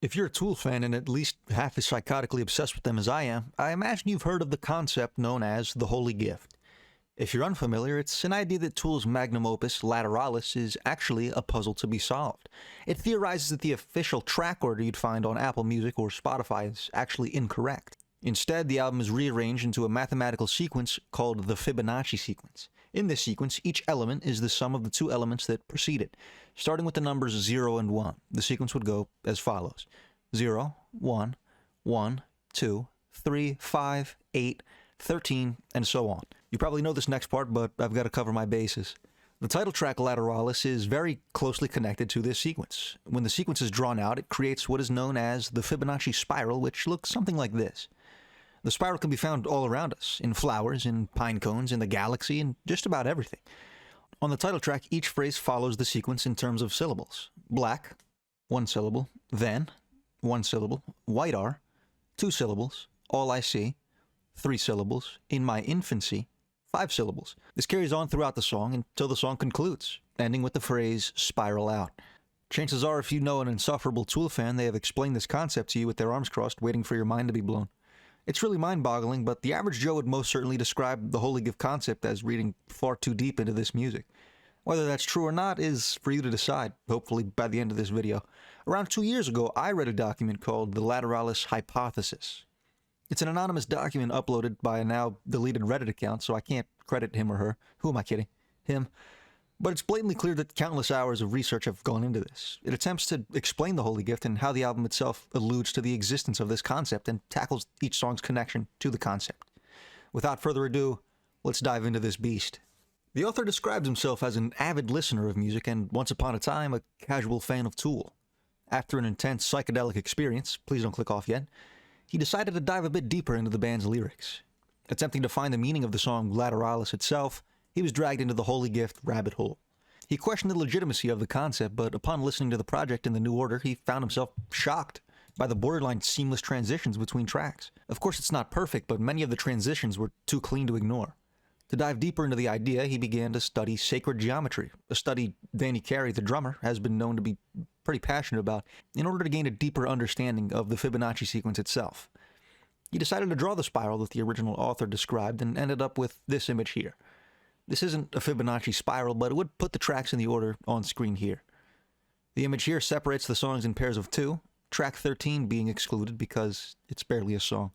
If you're a Tool fan and at least half as psychotically obsessed with them as I am, I imagine you've heard of the concept known as the Holy Gift. If you're unfamiliar, it's an idea that Tool's magnum opus, Lateralus, is actually a puzzle to be solved. It theorizes that the official track order you'd find on Apple Music or Spotify is actually incorrect. Instead, the album is rearranged into a mathematical sequence called the Fibonacci sequence. In this sequence, each element is the sum of the two elements that precede it. Starting with the numbers 0 and 1, the sequence would go as follows: 0, 1, 1, 2, 3, 5, 8, 13, and so on. You probably know this next part, but I've got to cover my bases. The title track Lateralis is very closely connected to this sequence. When the sequence is drawn out, it creates what is known as the Fibonacci spiral, which looks something like this. The spiral can be found all around us, in flowers, in pine cones, in the galaxy, and just about everything. On the title track, each phrase follows the sequence in terms of syllables. Black, 1 syllable, then, 1 syllable, white R, 2 syllables, all I see, 3 syllables, in my infancy, 5 syllables. This carries on throughout the song until the song concludes, ending with the phrase, spiral out. Chances are, if you know an insufferable Tool fan, they have explained this concept to you with their arms crossed, waiting for your mind to be blown. It's really mind-boggling, but the average Joe would most certainly describe the Holy Gift concept as reading far too deep into this music. Whether that's true or not is for you to decide, hopefully by the end of this video. Around 2 years ago, I read a document called the Lateralus Hypothesis. It's an anonymous document uploaded by a now deleted Reddit account, so I can't credit him or her. Who am I kidding? Him. But it's blatantly clear that countless hours of research have gone into this. It attempts to explain the Holy Gift and how the album itself alludes to the existence of this concept and tackles each song's connection to the concept. Without further ado, let's dive into this beast. The author describes himself as an avid listener of music and, once upon a time, a casual fan of Tool. After an intense psychedelic experience, please don't click off yet, he decided to dive a bit deeper into the band's lyrics. Attempting to find the meaning of the song Lateralis itself, he was dragged into the Holy Gift rabbit hole. He questioned the legitimacy of the concept, but upon listening to the project in the new order, he found himself shocked by the borderline seamless transitions between tracks. Of course, it's not perfect, but many of the transitions were too clean to ignore. To dive deeper into the idea, he began to study sacred geometry, a study Danny Carey, the drummer, has been known to be pretty passionate about, in order to gain a deeper understanding of the Fibonacci sequence itself. He decided to draw the spiral that the original author described and ended up with this image here. This isn't a Fibonacci spiral, but it would put the tracks in the order on screen here. The image here separates the songs in pairs of 2, track 13 being excluded because it's barely a song.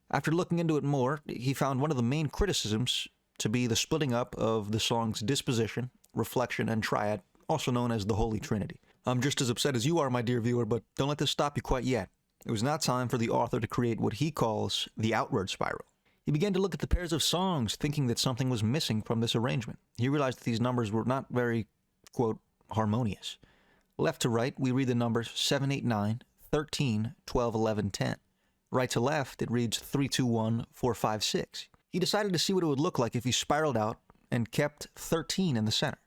After looking into it more, he found one of the main criticisms to be the splitting up of the song's disposition, reflection, and triad, also known as the Holy Trinity. I'm just as upset as you are, my dear viewer, but don't let this stop you quite yet. It was now time for the author to create what he calls the outward spiral. He began to look at the pairs of songs, thinking that something was missing from this arrangement. He realized that these numbers were not very, quote, harmonious. Left to right, we read the numbers 7, 8, 9, 13, 12, 11, 10. Right to left, it reads 3, 2, 1, 4, 5, 6. He decided to see what it would look like if he spiraled out and kept 13 in the center.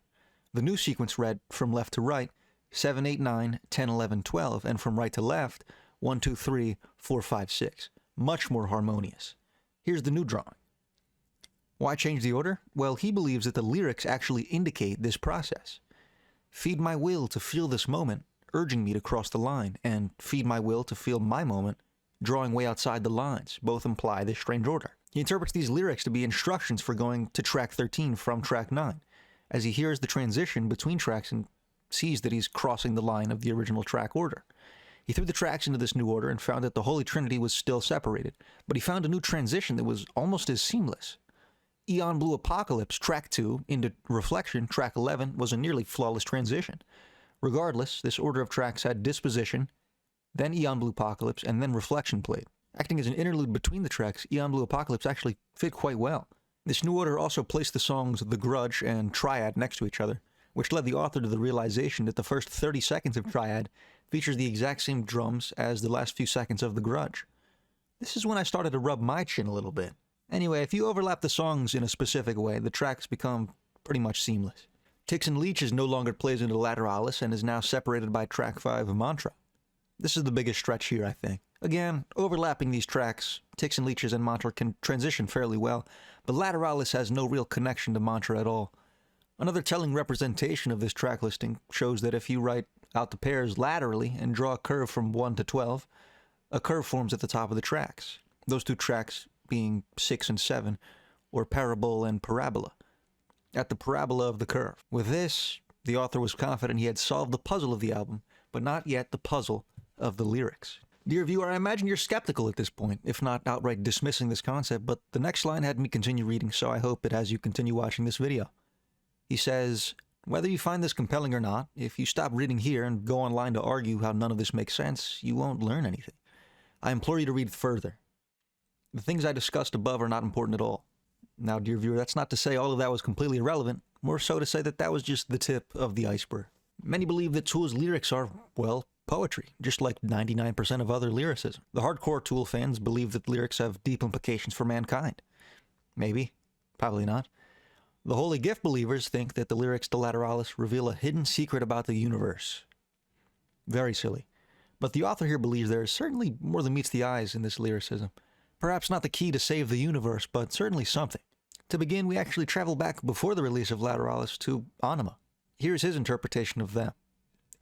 The new sequence read, from left to right, 7, 8, 9, 10, 11, 12, and from right to left, 1, 2, 3, 4, 5, 6. Much more harmonious. Here's the new drawing. Why change the order? Well, he believes that the lyrics actually indicate this process. Feed my will to feel this moment, urging me to cross the line, and feed my will to feel my moment, drawing way outside the lines. Both imply this strange order. He interprets these lyrics to be instructions for going to track 13 from track 9, as he hears the transition between tracks and sees that he's crossing the line of the original track order. He threw the tracks into this new order and found that the Holy Trinity was still separated, but he found a new transition that was almost as seamless. Eon Blue Apocalypse, track 2, into Reflection, track 11, was a nearly flawless transition. Regardless, this order of tracks had disposition, then Eon Blue Apocalypse, and then Reflection played. Acting as an interlude between the tracks, Eon Blue Apocalypse actually fit quite well. This new order also placed the songs The Grudge and Triad next to each other, which led the author to the realization that the first 30 seconds of Triad features the exact same drums as the last few seconds of The Grudge. This is when I started to rub my chin a little bit. Anyway, if you overlap the songs in a specific way, the tracks become pretty much seamless. Ticks and Leeches no longer plays into Lateralis and is now separated by track 5 Mantra. This is the biggest stretch here, I think. Again, overlapping these tracks, Ticks and Leeches and Mantra can transition fairly well, but Lateralis has no real connection to Mantra at all. Another telling representation of this track listing shows that if you write out the pairs laterally and draw a curve from 1 to 12, a curve forms at the top of the tracks, those two tracks being 6 and 7, or parabole and parabola, at the parabola of the curve. With this, the author was confident he had solved the puzzle of the album, but not yet the puzzle of the lyrics. Dear viewer, I imagine you're skeptical at this point, if not outright dismissing this concept, but the next line had me continue reading, so I hope it has you continue watching this video. He says, whether you find this compelling or not, if you stop reading here and go online to argue how none of this makes sense, you won't learn anything. I implore you to read further. The things I discussed above are not important at all. Now, dear viewer, that's not to say all of that was completely irrelevant, more so to say that that was just the tip of the iceberg. Many believe that Tool's lyrics are, well, poetry, just like 99% of other lyricism. The hardcore Tool fans believe that lyrics have deep implications for mankind. Maybe. Probably not. The Holy Gift believers think that the lyrics to Lateralus reveal a hidden secret about the universe. Very silly. But the author here believes there is certainly more than meets the eyes in this lyricism. Perhaps not the key to save the universe, but certainly something. To begin, we actually travel back before the release of Lateralus to Anima. Here's his interpretation of them.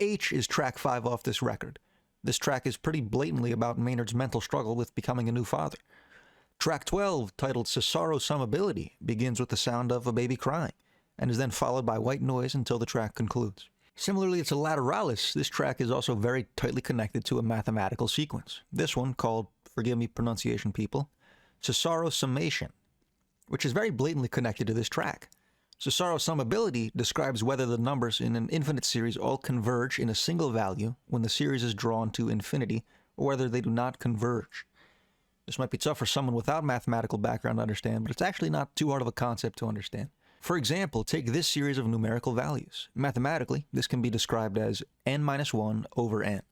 H is track 5 off this record. This track is pretty blatantly about Maynard's mental struggle with becoming a new father. Track 12, titled Cesaro Some Ability, begins with the sound of a baby crying, and is then followed by white noise until the track concludes. Similarly to Lateralus, this track is also very tightly connected to a mathematical sequence. This one, called, forgive me pronunciation people, Cesaro Summation, which is very blatantly connected to this track. Cesaro Some Ability describes whether the numbers in an infinite series all converge in a single value when the series is drawn to infinity, or whether they do not converge. This might be tough for someone without mathematical background to understand, but it's actually not too hard of a concept to understand. For example, take this series of numerical values. Mathematically, this can be described as n-1 over n.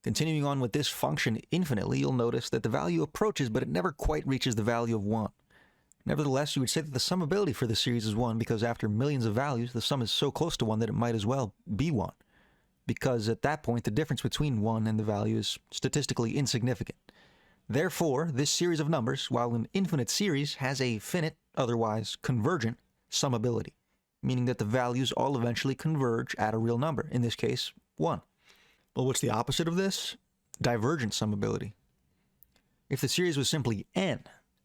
Continuing on with this function infinitely, you'll notice that the value approaches, but it never quite reaches the value of 1. Nevertheless, you would say that the summability for this series is 1 because after millions of values, the sum is so close to 1 that it might as well be 1. Because at that point, the difference between 1 and the value is statistically insignificant. Therefore, this series of numbers, while an infinite series, has a finite, otherwise convergent, summability, meaning that the values all eventually converge at a real number, in this case, 1. Well, what's the opposite of this? Divergent summability. If the series was simply n,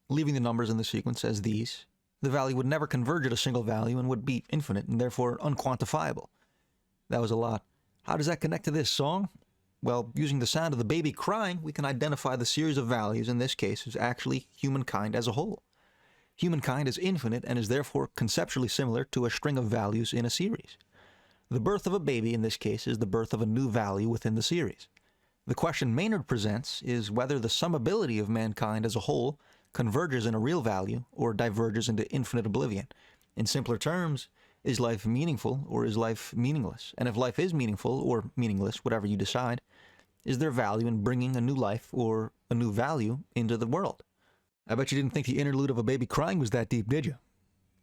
leaving the numbers in the sequence as these, the value would never converge at a single value and would be infinite and therefore unquantifiable. That was a lot. How does that connect to this song? Well, using the sound of the baby crying, we can identify the series of values in this case as actually humankind as a whole. Humankind is infinite and is therefore conceptually similar to a string of values in a series. The birth of a baby in this case is the birth of a new value within the series. The question Maynard presents is whether the summability of mankind as a whole converges in a real value or diverges into infinite oblivion. In simpler terms, is life meaningful or is life meaningless? And if life is meaningful or meaningless, whatever you decide, is there value in bringing a new life or a new value into the world? I bet you didn't think the interlude of a baby crying was that deep, did you?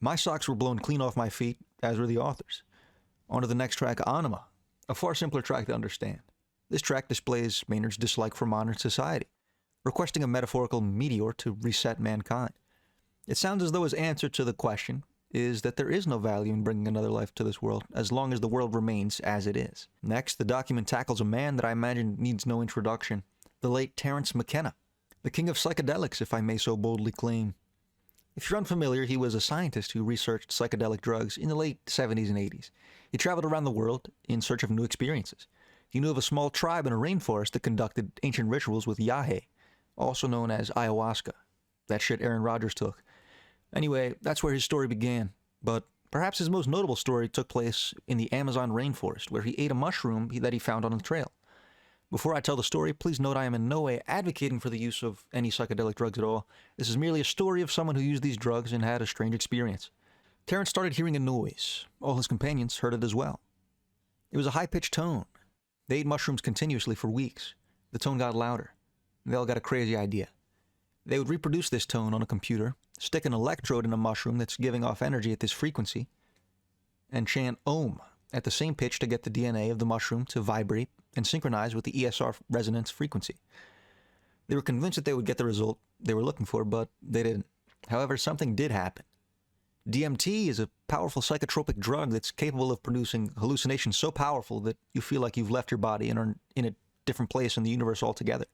My socks were blown clean off my feet, as were the authors. On to the next track, Anima, a far simpler track to understand. This track displays Maynard's dislike for modern society, requesting a metaphorical meteor to reset mankind. It sounds as though his answer to the question is that there is no value in bringing another life to this world, as long as the world remains as it is. Next, the document tackles a man that I imagine needs no introduction, the late Terence McKenna, the king of psychedelics, if I may so boldly claim. If you're unfamiliar, he was a scientist who researched psychedelic drugs in the late 70s and 80s. He traveled around the world in search of new experiences. He knew of a small tribe in a rainforest that conducted ancient rituals with yahe, also known as ayahuasca. That shit Aaron Rodgers took. Anyway, that's where his story began, but perhaps his most notable story took place in the Amazon rainforest, where he ate a mushroom that he found on the trail. Before I tell the story, please note I am in no way advocating for the use of any psychedelic drugs at all. This is merely a story of someone who used these drugs and had a strange experience. Terence started hearing a noise. All his companions heard it as well. It was a high-pitched tone. They ate mushrooms continuously for weeks. The tone got louder. They all got a crazy idea. They would reproduce this tone on a computer, stick an electrode in a mushroom that's giving off energy at this frequency, and chant Om at the same pitch to get the DNA of the mushroom to vibrate and synchronize with the ESR resonance frequency. They were convinced that they would get the result they were looking for, but they didn't. However, something did happen. DMT is a powerful psychotropic drug that's capable of producing hallucinations so powerful that you feel like you've left your body and are in a different place in the universe altogether.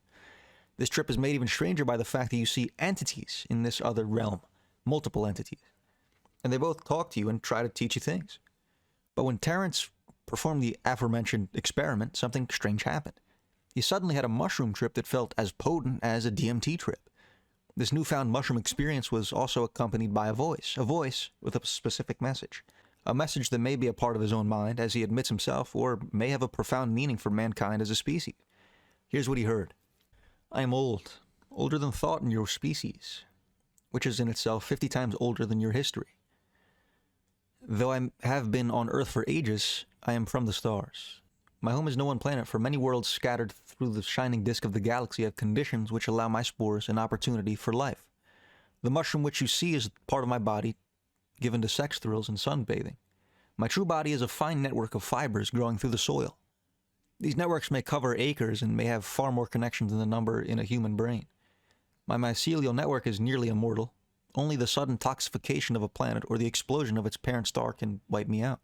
This trip is made even stranger by the fact that you see entities in this other realm, multiple entities. And they both talk to you and try to teach you things. But when Terrence performed the aforementioned experiment, something strange happened. He suddenly had a mushroom trip that felt as potent as a DMT trip. This newfound mushroom experience was also accompanied by a voice with a specific message. A message that may be a part of his own mind, as he admits himself, or may have a profound meaning for mankind as a species. Here's what he heard. I am old, older than thought in your species, which is in itself 50 times older than your history. Though I have been on Earth for ages, I am from the stars. My home is no one planet, for many worlds scattered through the shining disk of the galaxy have conditions which allow my spores an opportunity for life. The mushroom which you see is part of my body, given to sex thrills and sunbathing. My true body is a fine network of fibers growing through the soil. These networks may cover acres and may have far more connections than the number in a human brain. My mycelial network is nearly immortal. Only the sudden toxification of a planet or the explosion of its parent star can wipe me out.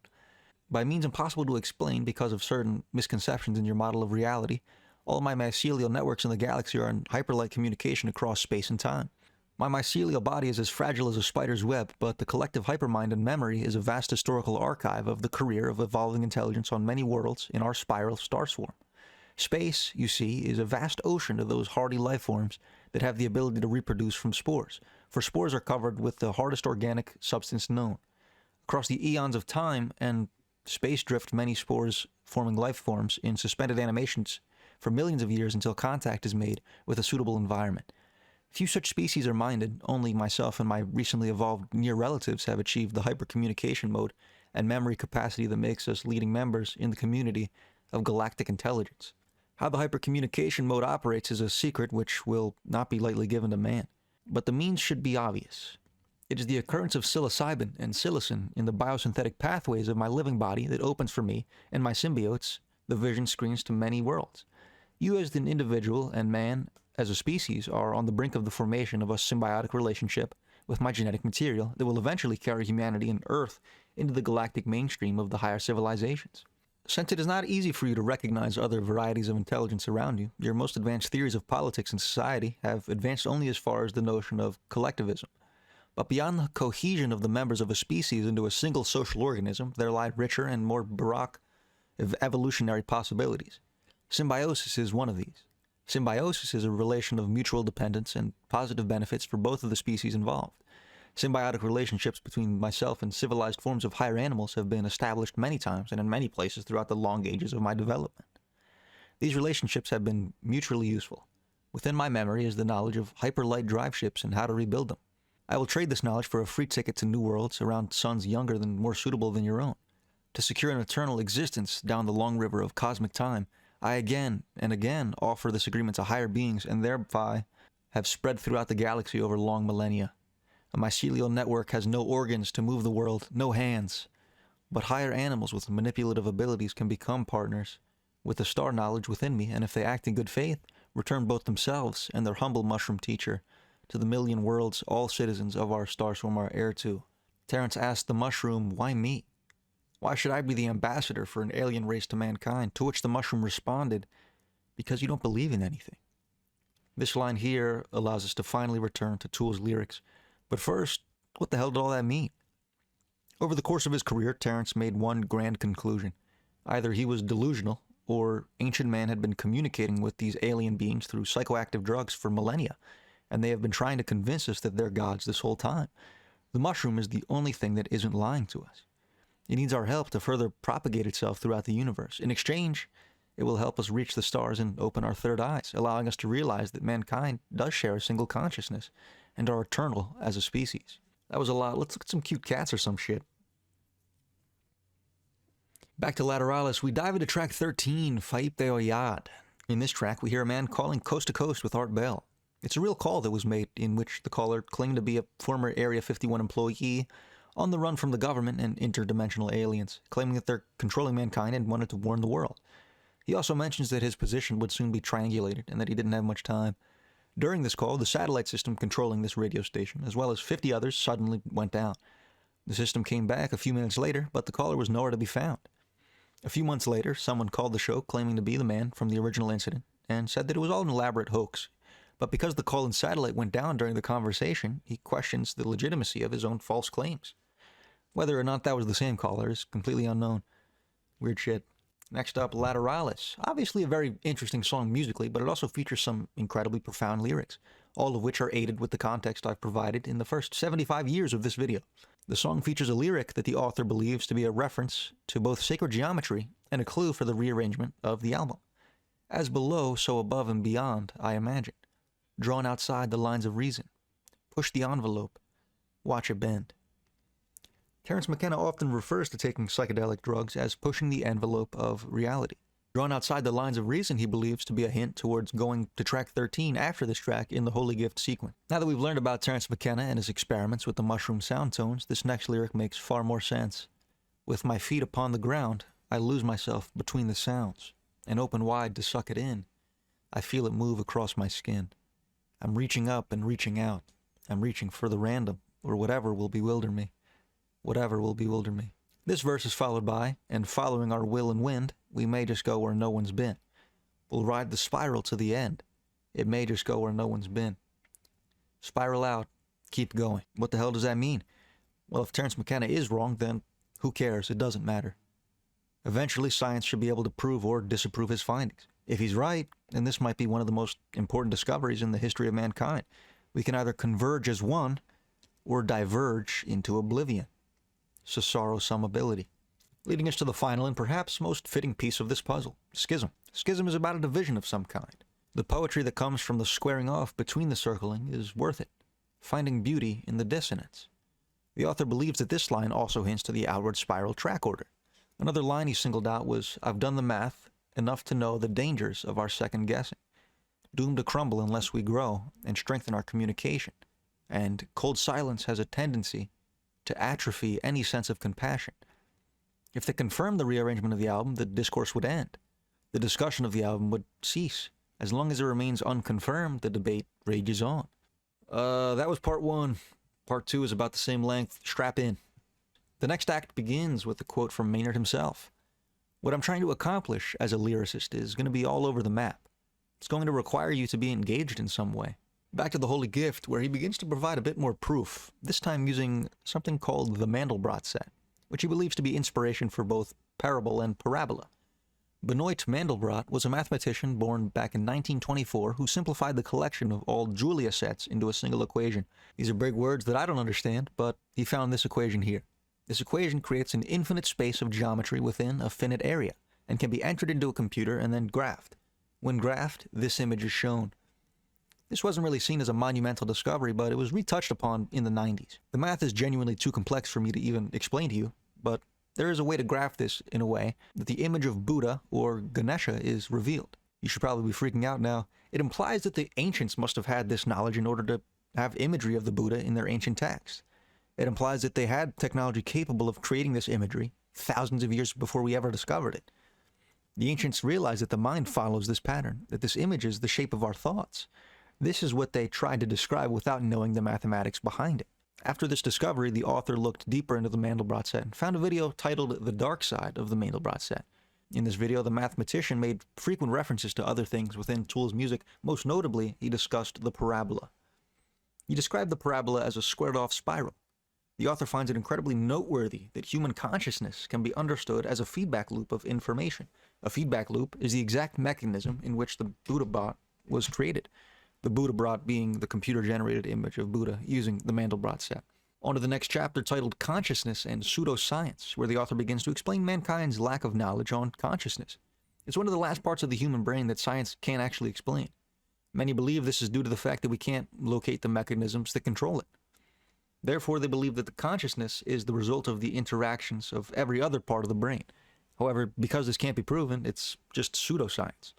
By means impossible to explain because of certain misconceptions in your model of reality, all my mycelial networks in the galaxy are in hyperlight communication across space and time. My mycelial body is as fragile as a spider's web, but the collective hypermind and memory is a vast historical archive of the career of evolving intelligence on many worlds in our spiral star swarm. Space, you see, is a vast ocean of those hardy life forms that have the ability to reproduce from spores, for spores are covered with the hardest organic substance known. Across the eons of time and space drift many spores forming life forms in suspended animations for millions of years until contact is made with a suitable environment. Few such species are minded, only myself and my recently evolved near relatives have achieved the hypercommunication mode and memory capacity that makes us leading members in the community of galactic intelligence. How the hypercommunication mode operates is a secret which will not be lightly given to man, but the means should be obvious. It is the occurrence of psilocybin and psilocin in the biosynthetic pathways of my living body that opens for me and my symbiotes the vision screens to many worlds. You as an individual and man as a species are on the brink of the formation of a symbiotic relationship with my genetic material that will eventually carry humanity and Earth into the galactic mainstream of the higher civilizations. Since it is not easy for you to recognize other varieties of intelligence around you, your most advanced theories of politics and society have advanced only as far as the notion of collectivism. But beyond the cohesion of the members of a species into a single social organism, there lie richer and more baroque evolutionary possibilities. Symbiosis is one of these. Symbiosis is a relation of mutual dependence and positive benefits for both of the species involved. Symbiotic relationships between myself and civilized forms of higher animals have been established many times and in many places throughout the long ages of my development. These relationships have been mutually useful. Within my memory is the knowledge of hyperlight drive ships and how to rebuild them. I will trade this knowledge for a free ticket to new worlds around suns younger and more suitable than your own. To secure an eternal existence down the long river of cosmic time, I again and again offer this agreement to higher beings and thereby have spread throughout the galaxy over long millennia. A mycelial network has no organs to move the world, no hands. But higher animals with manipulative abilities can become partners with the star knowledge within me, and if they act in good faith, return both themselves and their humble mushroom teacher to the million worlds all citizens of our star swarm are heir to. Terrence asked the mushroom, why me? Why should I be the ambassador for an alien race to mankind? To which the mushroom responded, because you don't believe in anything. This line here allows us to finally return to Tool's lyrics. But first, what the hell did all that mean? Over the course of his career, Terrence made one grand conclusion. Either he was delusional, or ancient man had been communicating with these alien beings through psychoactive drugs for millennia, and they have been trying to convince us that they're gods this whole time. The mushroom is the only thing that isn't lying to us. It needs our help to further propagate itself throughout the universe. In exchange, it will help us reach the stars and open our third eyes, allowing us to realize that mankind does share a single consciousness and are eternal as a species. That was a lot. Let's look at some cute cats or some shit. Back to Lateralus, we dive into track 13, Faipe Oyad. In this track, we hear a man calling coast to coast with Art Bell. It's a real call that was made in which the caller claimed to be a former Area 51 employee on the run from the government and interdimensional aliens, claiming that they're controlling mankind and wanted to warn the world. He also mentions that his position would soon be triangulated and that he didn't have much time. During this call, the satellite system controlling this radio station, as well as 50 others, suddenly went down. The system came back a few minutes later, but the caller was nowhere to be found. A few months later, someone called the show claiming to be the man from the original incident and said that it was all an elaborate hoax. But because the call-in satellite went down during the conversation, he questions the legitimacy of his own false claims. Whether or not that was the same caller is completely unknown. Weird shit. Next up, Lateralus. Obviously a very interesting song musically, but it also features some incredibly profound lyrics, all of which are aided with the context I've provided in the first 75 years of this video. The song features a lyric that the author believes to be a reference to both sacred geometry and a clue for the rearrangement of the album. As below, so above and beyond, I imagine. Drawn outside the lines of reason. Push the envelope. Watch it bend. Terence McKenna often refers to taking psychedelic drugs as pushing the envelope of reality. Drawn outside the lines of reason he believes to be a hint towards going to track 13 after this track in the Holy Gift sequence. Now that we've learned about Terence McKenna and his experiments with the mushroom sound tones, this next lyric makes far more sense. With my feet upon the ground, I lose myself between the sounds, and open wide to suck it in. I feel it move across my skin. I'm reaching up and reaching out. I'm reaching for the random, or whatever will bewilder me. Whatever will bewilder me. This verse is followed by, and following our will and wind, we may just go where no one's been. We'll ride the spiral to the end. It may just go where no one's been. Spiral out. Keep going. What the hell does that mean? Well, if Terence McKenna is wrong, then who cares? It doesn't matter. Eventually, science should be able to prove or disapprove his findings. If he's right, then this might be one of the most important discoveries in the history of mankind. We can either converge as one, or diverge into oblivion. Cesaro sum ability. Leading us to the final and perhaps most fitting piece of this puzzle, schism. Schism is about a division of some kind. The poetry that comes from the squaring off between the circling is worth it, finding beauty in the dissonance. The author believes that this line also hints to the outward spiral track order. Another line he singled out was, I've done the math enough to know the dangers of our second guessing, doomed to crumble unless we grow and strengthen our communication, and cold silence has a tendency to atrophy any sense of compassion. If they confirmed the rearrangement of the album, the discourse would end. The discussion of the album would cease. As long as it remains unconfirmed, the debate rages on. That was part one. Part two is about the same length. Strap in. The next act begins with a quote from Maynard himself. What I'm trying to accomplish as a lyricist is going to be all over the map. It's going to require you to be engaged in some way. Back to the Holy Gift, where he begins to provide a bit more proof, this time using something called the Mandelbrot set, which he believes to be inspiration for both parable and parabola. Benoit Mandelbrot was a mathematician born back in 1924 who simplified the collection of all Julia sets into a single equation. These are big words that I don't understand, but he found this equation here. This equation creates an infinite space of geometry within a finite area, and can be entered into a computer and then graphed. When graphed, this image is shown. This wasn't really seen as a monumental discovery, but it was retouched upon in the 90s. The math is genuinely too complex for me to even explain to you, but there is a way to graph this in a way that the image of Buddha or Ganesha is revealed. You should probably be freaking out now. It implies that the ancients must have had this knowledge in order to have imagery of the Buddha in their ancient texts. It implies that they had technology capable of creating this imagery thousands of years before we ever discovered it. The ancients realized that the mind follows this pattern, that this image is the shape of our thoughts. This is what they tried to describe without knowing the mathematics behind it. After this discovery, the author looked deeper into the Mandelbrot set and found a video titled The Dark Side of the Mandelbrot set. In this video, the mathematician made frequent references to other things within Tool's music. Most notably, he discussed the parabola. He described the parabola as a squared-off spiral. The author finds it incredibly noteworthy that human consciousness can be understood as a feedback loop of information. A feedback loop is the exact mechanism in which the Buddha bot was created. The Buddha bot being the computer-generated image of Buddha using the Mandelbrot set. On to the next chapter titled Consciousness and Pseudoscience, where the author begins to explain mankind's lack of knowledge on consciousness. It's one of the last parts of the human brain that science can't actually explain. Many believe this is due to the fact that we can't locate the mechanisms that control it. Therefore, they believe that the consciousness is the result of the interactions of every other part of the brain. However, because this can't be proven, it's just pseudoscience.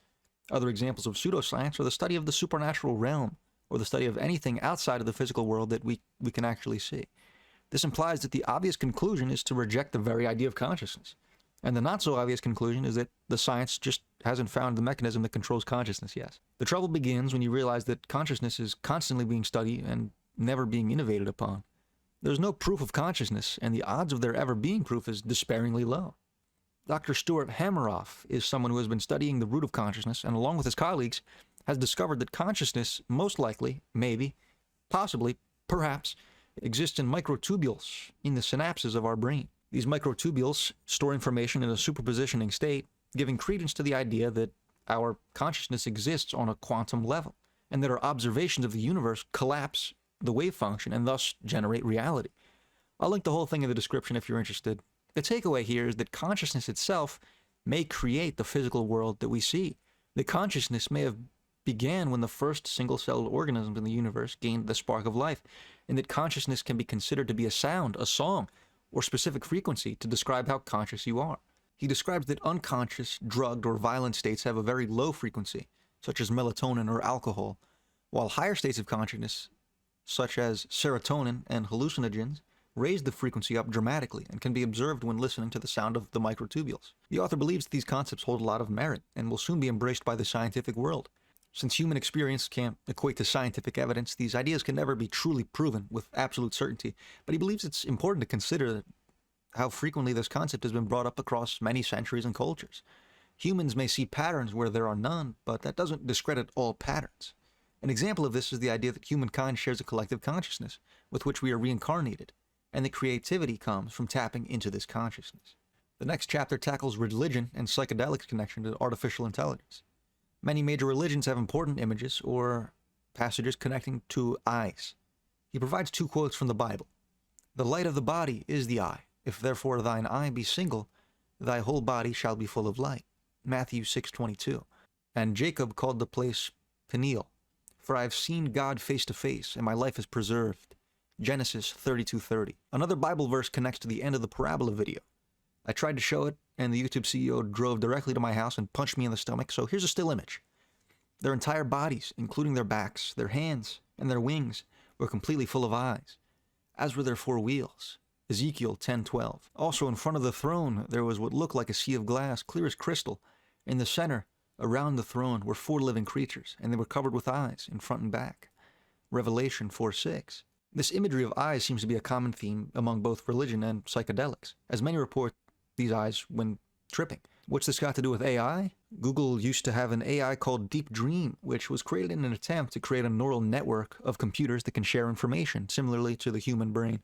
Other examples of pseudoscience are the study of the supernatural realm, or the study of anything outside of the physical world that we can actually see. This implies that the obvious conclusion is to reject the very idea of consciousness. And the not-so-obvious conclusion is that the science just hasn't found the mechanism that controls consciousness yet. The trouble begins when you realize that consciousness is constantly being studied and never being innovated upon. There's no proof of consciousness, and the odds of there ever being proof is despairingly low. Dr. Stuart Hameroff is someone who has been studying the root of consciousness, and along with his colleagues, has discovered that consciousness most likely, maybe, possibly, perhaps, exists in microtubules in the synapses of our brain. These microtubules store information in a superpositioning state, giving credence to the idea that our consciousness exists on a quantum level, and that our observations of the universe collapse the wave function and thus generate reality. I'll link the whole thing in the description if you're interested. The takeaway here is that consciousness itself may create the physical world that we see. The consciousness may have began when the first single-celled organisms in the universe gained the spark of life, and that consciousness can be considered to be a sound, a song, or specific frequency to describe how conscious you are. He describes that unconscious, drugged, or violent states have a very low frequency, such as melatonin or alcohol, while higher states of consciousness, such as serotonin and hallucinogens, raise the frequency up dramatically and can be observed when listening to the sound of the microtubules. The author believes that these concepts hold a lot of merit and will soon be embraced by the scientific world. Since human experience can't equate to scientific evidence, these ideas can never be truly proven with absolute certainty, but he believes it's important to consider how frequently this concept has been brought up across many centuries and cultures. Humans may see patterns where there are none, but that doesn't discredit all patterns. An example of this is the idea that humankind shares a collective consciousness with which we are reincarnated, and that creativity comes from tapping into this consciousness. The next chapter tackles religion and psychedelics' connection to artificial intelligence. Many major religions have important images or passages connecting to eyes. He provides two quotes from the Bible. "The light of the body is the eye. If therefore thine eye be single, thy whole body shall be full of light." Matthew 6:22. And Jacob called the place Peniel, "For I have seen God face to face, and my life is preserved." Genesis 32:30. Another Bible verse connects to the end of the parabola video. I tried to show it, and the YouTube CEO drove directly to my house and punched me in the stomach, so here's a still image. Their entire bodies, including their backs, their hands, and their wings, were completely full of eyes, as were their four wheels. Ezekiel 10:12. Also in front of the throne there was what looked like a sea of glass, clear as crystal. In the center, around the throne, were four living creatures, and they were covered with eyes, in front and back. Revelation 4:6. This imagery of eyes seems to be a common theme among both religion and psychedelics, as many report these eyes when tripping. What's this got to do with AI? Google used to have an AI called Deep Dream, which was created in an attempt to create a neural network of computers that can share information, similarly to the human brain.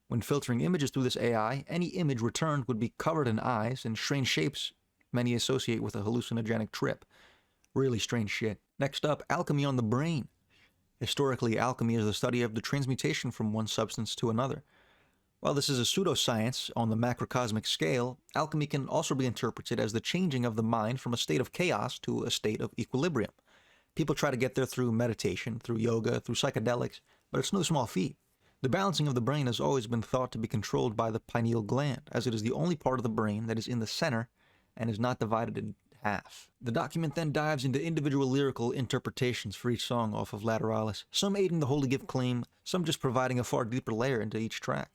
When filtering images through this AI, any image returned would be covered in eyes and strange shapes many associate with a hallucinogenic trip. Really strange shit. Next up, alchemy on the brain. Historically, alchemy is the study of the transmutation from one substance to another. While this is a pseudoscience on the macrocosmic scale, alchemy can also be interpreted as the changing of the mind from a state of chaos to a state of equilibrium. People try to get there through meditation, through yoga, through psychedelics, but it's no small feat. The balancing of the brain has always been thought to be controlled by the pineal gland, as it is the only part of the brain that is in the center and is not divided in half. The document then dives into individual lyrical interpretations for each song off of Lateralus, some aiding the holy gift claim, some just providing a far deeper layer into each track.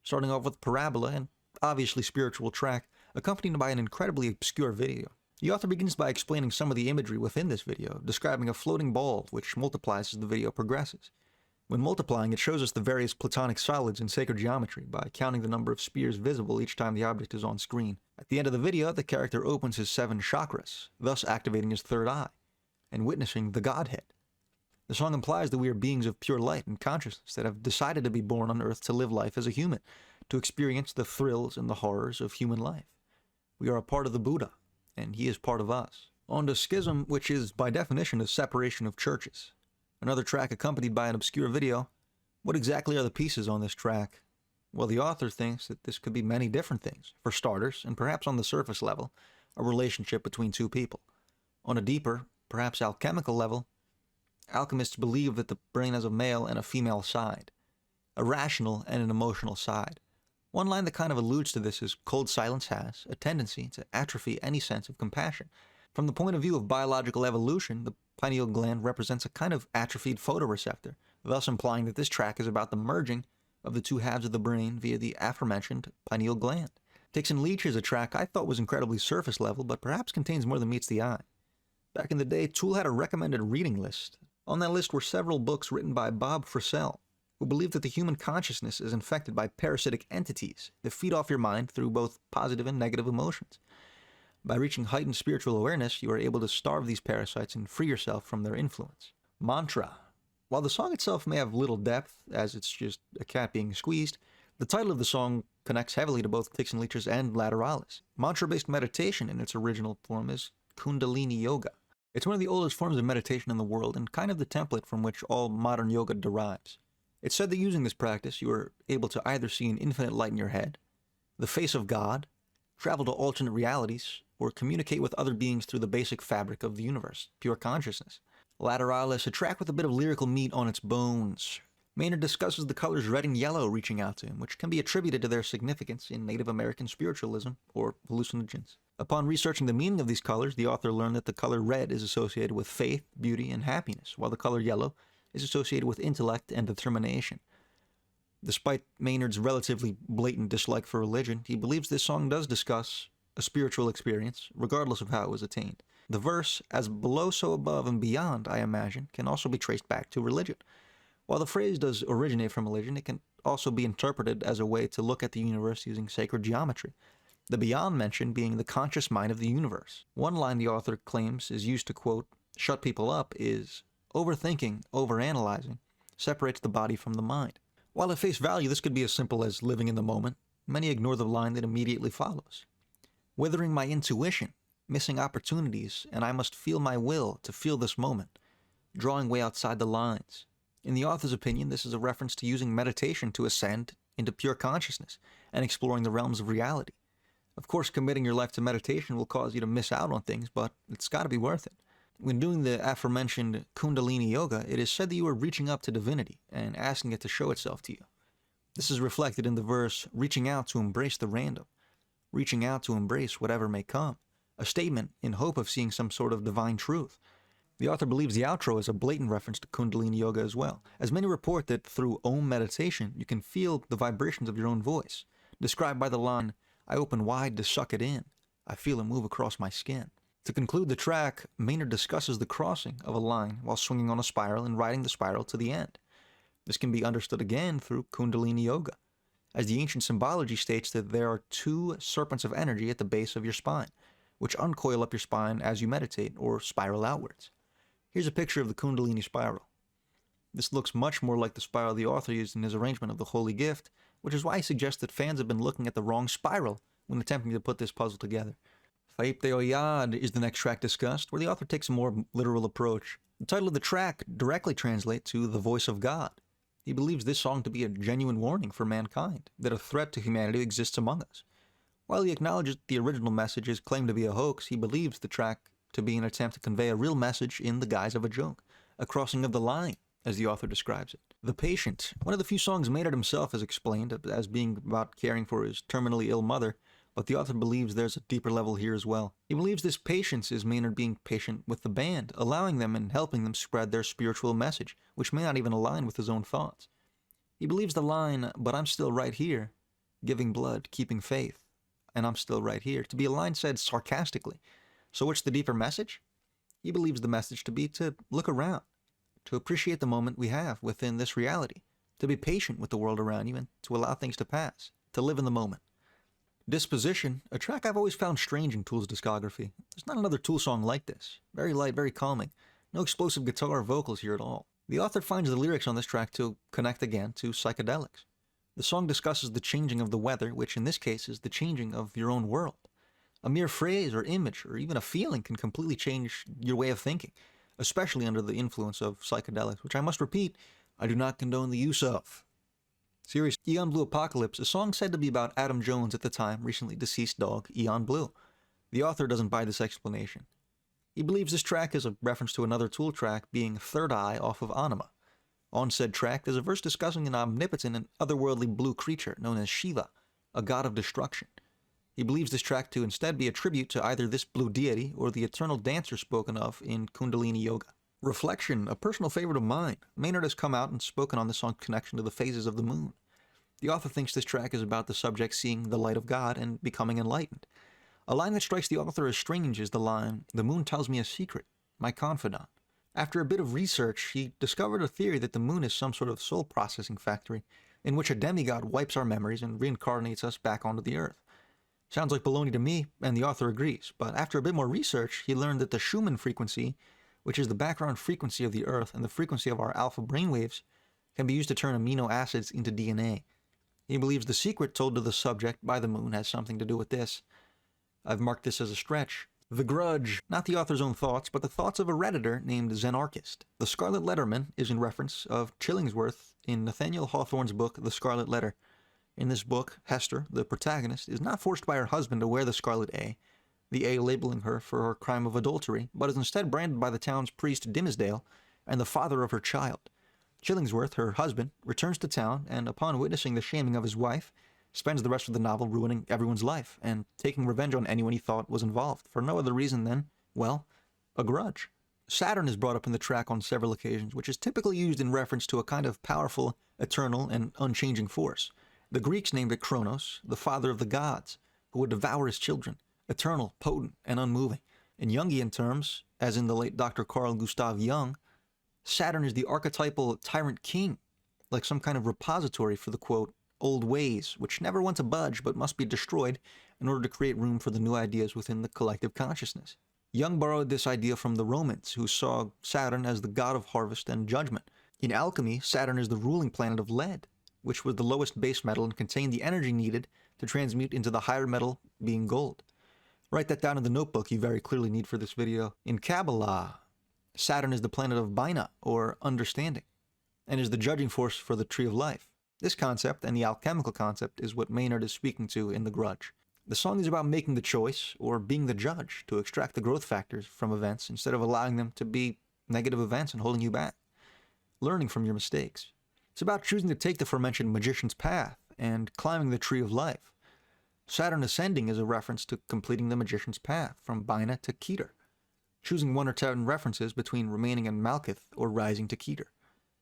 Starting off with Parabola, an obviously spiritual track, accompanied by an incredibly obscure video. The author begins by explaining some of the imagery within this video, describing a floating ball which multiplies as the video progresses. When multiplying, it shows us the various platonic solids in sacred geometry by counting the number of spheres visible each time the object is on screen. At the end of the video, the character opens his 7 chakras, thus activating his third eye, and witnessing the Godhead. The song implies that we are beings of pure light and consciousness that have decided to be born on Earth to live life as a human, to experience the thrills and the horrors of human life. We are a part of the Buddha, and he is part of us. On to Schism, which is, by definition, a separation of churches. Another track accompanied by an obscure video. What exactly are the pieces on this track? Well, the author thinks that this could be many different things. For starters, and perhaps on the surface level, a relationship between two people. On a deeper, perhaps alchemical level, alchemists believe that the brain has a male and a female side, a rational and an emotional side. One line that kind of alludes to this is, cold silence has a tendency to atrophy any sense of compassion. From the point of view of biological evolution, the pineal gland represents a kind of atrophied photoreceptor, thus implying that this track is about the merging of the two halves of the brain via the aforementioned pineal gland. Takes and Leech is a track I thought was incredibly surface level, but perhaps contains more than meets the eye. Back in the day, Tool had a recommended reading list. On that list were several books written by Bob Frisell. who believe that the human consciousness is infected by parasitic entities that feed off your mind through both positive and negative emotions. By reaching heightened spiritual awareness, you are able to starve these parasites and free yourself from their influence. Mantra. While the song itself may have little depth, as it's just a cat being squeezed, the title of the song connects heavily to both Tix and Leeches and Lateralus. Mantra-based meditation in its original form is Kundalini Yoga. It's one of the oldest forms of meditation in the world and kind of the template from which all modern yoga derives. It's said that using this practice, you are able to either see an infinite light in your head, the face of God, travel to alternate realities, or communicate with other beings through the basic fabric of the universe, pure consciousness. Lateralus, a track with a bit of lyrical meat on its bones. Maynard discusses the colors red and yellow reaching out to him, which can be attributed to their significance in Native American spiritualism or hallucinogens. Upon researching the meaning of these colors, the author learned that the color red is associated with faith, beauty, and happiness, while the color yellow is associated with intellect and determination. Despite Maynard's relatively blatant dislike for religion, he believes this song does discuss a spiritual experience, regardless of how it was attained. The verse, as below so above and beyond, I imagine, can also be traced back to religion. While the phrase does originate from religion, it can also be interpreted as a way to look at the universe using sacred geometry, the beyond mention being the conscious mind of the universe. One line the author claims is used to, quote, shut people up is, overthinking, overanalyzing, separates the body from the mind. While at face value this could be as simple as living in the moment, many ignore the line that immediately follows. Withering my intuition, missing opportunities, and I must feel my will to feel this moment, drawing way outside the lines. In the author's opinion, this is a reference to using meditation to ascend into pure consciousness and exploring the realms of reality. Of course, committing your life to meditation will cause you to miss out on things, but it's got to be worth it. When doing the aforementioned Kundalini Yoga, it is said that you are reaching up to divinity and asking it to show itself to you. This is reflected in the verse, reaching out to embrace the random, reaching out to embrace whatever may come, a statement in hope of seeing some sort of divine truth. The author believes the outro is a blatant reference to Kundalini Yoga as well, as many report that through Om meditation, you can feel the vibrations of your own voice, described by the line, I open wide to suck it in. I feel it move across my skin. To conclude the track, Maynard discusses the crossing of a line while swinging on a spiral and riding the spiral to the end. This can be understood again through Kundalini Yoga, as the ancient symbology states that there are two serpents of energy at the base of your spine, which uncoil up your spine as you meditate or spiral outwards. Here's a picture of the Kundalini spiral. This looks much more like the spiral the author used in his arrangement of the Holy Gift, which is why he suggests that fans have been looking at the wrong spiral when attempting to put this puzzle together. Faip de Oyad is the next track discussed, where the author takes a more literal approach. The title of the track directly translates to The Voice of God. He believes this song to be a genuine warning for mankind, that a threat to humanity exists among us. While he acknowledges the original message is claimed to be a hoax, he believes the track to be an attempt to convey a real message in the guise of a joke, a crossing of the line, as the author describes it. The Patient, one of the few songs Maynard himself has explained as being about caring for his terminally ill mother, but the author believes there's a deeper level here as well. He believes this patience is Maynard being patient with the band, allowing them and helping them spread their spiritual message, which may not even align with his own thoughts. He believes the line, but I'm still right here, giving blood, keeping faith, and I'm still right here, to be a line said sarcastically. So what's the deeper message? He believes the message to be to look around, to appreciate the moment we have within this reality, to be patient with the world around you and to allow things to pass, to live in the moment. Disposition, a track I've always found strange in Tool's discography. There's not another Tool song like this. Very light, very calming. No explosive guitar or vocals here at all. The author finds the lyrics on this track to connect again to psychedelics. The song discusses the changing of the weather, which in this case is the changing of your own world. A mere phrase or image or even a feeling can completely change your way of thinking, especially under the influence of psychedelics, which I must repeat, I do not condone the use of. Series Eon Blue Apocalypse, a song said to be about Adam Jones' at the time recently deceased dog, Eon Blue. The author doesn't buy this explanation. He believes this track is a reference to another Tool track being Third Eye off of Anima. On said track, there's a verse discussing an omnipotent and otherworldly blue creature known as Shiva, a god of destruction. He believes this track to instead be a tribute to either this blue deity or the eternal dancer spoken of in Kundalini Yoga. Reflection, a personal favorite of mine. Maynard has come out and spoken on the song's connection to the phases of the moon. The author thinks this track is about the subject seeing the light of God and becoming enlightened. A line that strikes the author as strange is the line, "The moon tells me a secret, my confidant." After a bit of research, he discovered a theory that the moon is some sort of soul processing factory in which a demigod wipes our memories and reincarnates us back onto the earth. Sounds like baloney to me, and the author agrees, but after a bit more research, he learned that the Schumann frequency, which is the background frequency of the earth and the frequency of our alpha brainwaves, can be used to turn amino acids into DNA. He believes the secret told to the subject by the moon has something to do with this. I've marked this as a stretch. The Grudge, not the author's own thoughts, but the thoughts of a Redditor named Xenarchist. The Scarlet Letterman is in reference of Chillingsworth in Nathaniel Hawthorne's book, The Scarlet Letter. In this book, Hester, the protagonist, is not forced by her husband to wear the Scarlet A, the A labeling her for her crime of adultery, but is instead branded by the town's priest Dimmesdale and the father of her child. Chillingsworth, her husband, returns to town and, upon witnessing the shaming of his wife, spends the rest of the novel ruining everyone's life and taking revenge on anyone he thought was involved, for no other reason than, well, a grudge. Saturn is brought up in the track on several occasions, which is typically used in reference to a kind of powerful, eternal, and unchanging force. The Greeks named it Kronos, the father of the gods, who would devour his children, eternal, potent, and unmoving. In Jungian terms, as in the late Dr. Carl Gustav Jung, Saturn is the archetypal tyrant king, like some kind of repository for the, quote, old ways, which never want to budge but must be destroyed in order to create room for the new ideas within the collective consciousness. Jung borrowed this idea from the Romans, who saw Saturn as the god of harvest and judgment. In alchemy, Saturn is the ruling planet of lead, which was the lowest base metal and contained the energy needed to transmute into the higher metal, being gold. Write that down in the notebook you very clearly need for this video. In Kabbalah, Saturn is the planet of Bina, or understanding, and is the judging force for the tree of life. This concept, and the alchemical concept, is what Maynard is speaking to in The Grudge. The song is about making the choice, or being the judge, to extract the growth factors from events instead of allowing them to be negative events and holding you back. Learning from your mistakes. It's about choosing to take the aforementioned magician's path and climbing the tree of life. Saturn ascending is a reference to completing the magician's path from Bina to Keter, choosing 1 or 10 references between remaining in Malkuth or rising to Keter.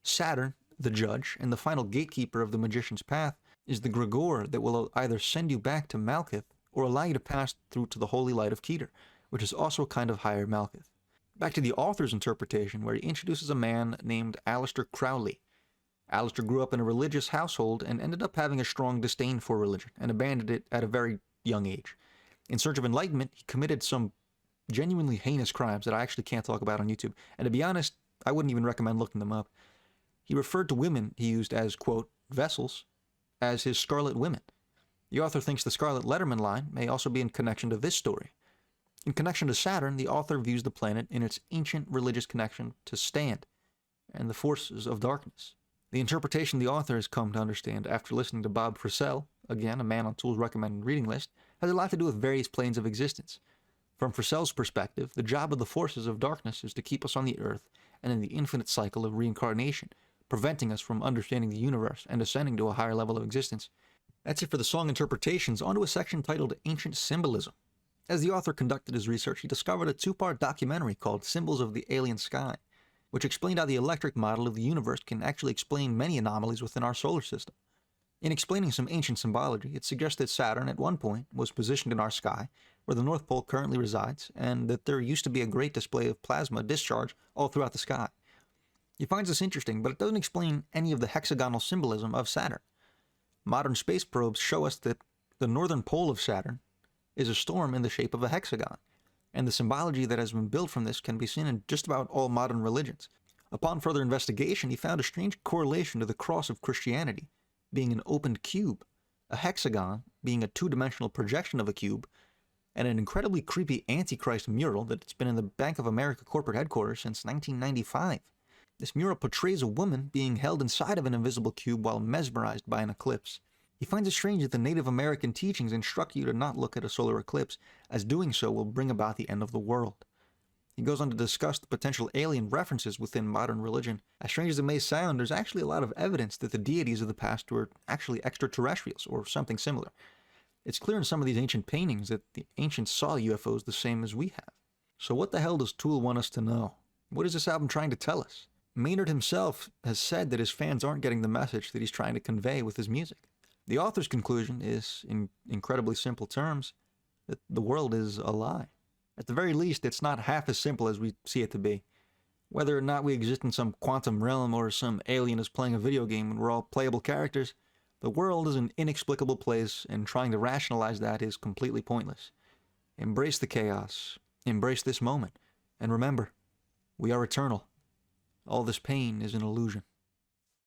Saturn, the judge and the final gatekeeper of the magician's path, is the Gregor that will either send you back to Malkuth or allow you to pass through to the holy light of Keter, which is also a kind of higher Malkuth. Back to the author's interpretation, where he introduces a man named Aleister Crowley. Aleister grew up in a religious household and ended up having a strong disdain for religion and abandoned it at a very young age. In search of enlightenment, he committed some genuinely heinous crimes that I actually can't talk about on YouTube, and to be honest, I wouldn't even recommend looking them up. He referred to women he used as, quote, vessels, as his scarlet women. The author thinks the Scarlet Letterman line may also be in connection to this story. In connection to Saturn, the author views the planet in its ancient religious connection to Stand and the forces of darkness. The interpretation the author has come to understand after listening to Bob Frisell, again a man on Tool's recommended reading list, has a lot to do with various planes of existence. From Frisell's perspective, the job of the forces of darkness is to keep us on the earth and in the infinite cycle of reincarnation, preventing us from understanding the universe and ascending to a higher level of existence. That's it for the song interpretations. On to a section titled Ancient Symbolism. As the author conducted his research, he discovered a 2-part documentary called Symbols of the Alien Sky, which explained how the electric model of the universe can actually explain many anomalies within our solar system. In explaining some ancient symbology, it suggests that Saturn at one point was positioned in our sky, where the North Pole currently resides, and that there used to be a great display of plasma discharge all throughout the sky. He finds this interesting, but it doesn't explain any of the hexagonal symbolism of Saturn. Modern space probes show us that the northern pole of Saturn is a storm in the shape of a hexagon, and the symbology that has been built from this can be seen in just about all modern religions. Upon further investigation, he found a strange correlation to the cross of Christianity being an opened cube, a hexagon being a 2-dimensional projection of a cube, and an incredibly creepy Antichrist mural that's been in the Bank of America corporate headquarters since 1995. This mural portrays a woman being held inside of an invisible cube while mesmerized by an eclipse. He finds it strange that the Native American teachings instruct you to not look at a solar eclipse, as doing so will bring about the end of the world. He goes on to discuss the potential alien references within modern religion. As strange as it may sound, there's actually a lot of evidence that the deities of the past were actually extraterrestrials or something similar. It's clear in some of these ancient paintings that the ancients saw UFOs the same as we have. So what the hell does Tool want us to know? What is this album trying to tell us? Maynard himself has said that his fans aren't getting the message that he's trying to convey with his music. The author's conclusion is, in incredibly simple terms, that the world is a lie. At the very least, it's not half as simple as we see it to be. Whether or not we exist in some quantum realm or some alien is playing a video game and we're all playable characters, the world is an inexplicable place, and trying to rationalize that is completely pointless. Embrace the chaos, embrace this moment, and remember, we are eternal. All this pain is an illusion.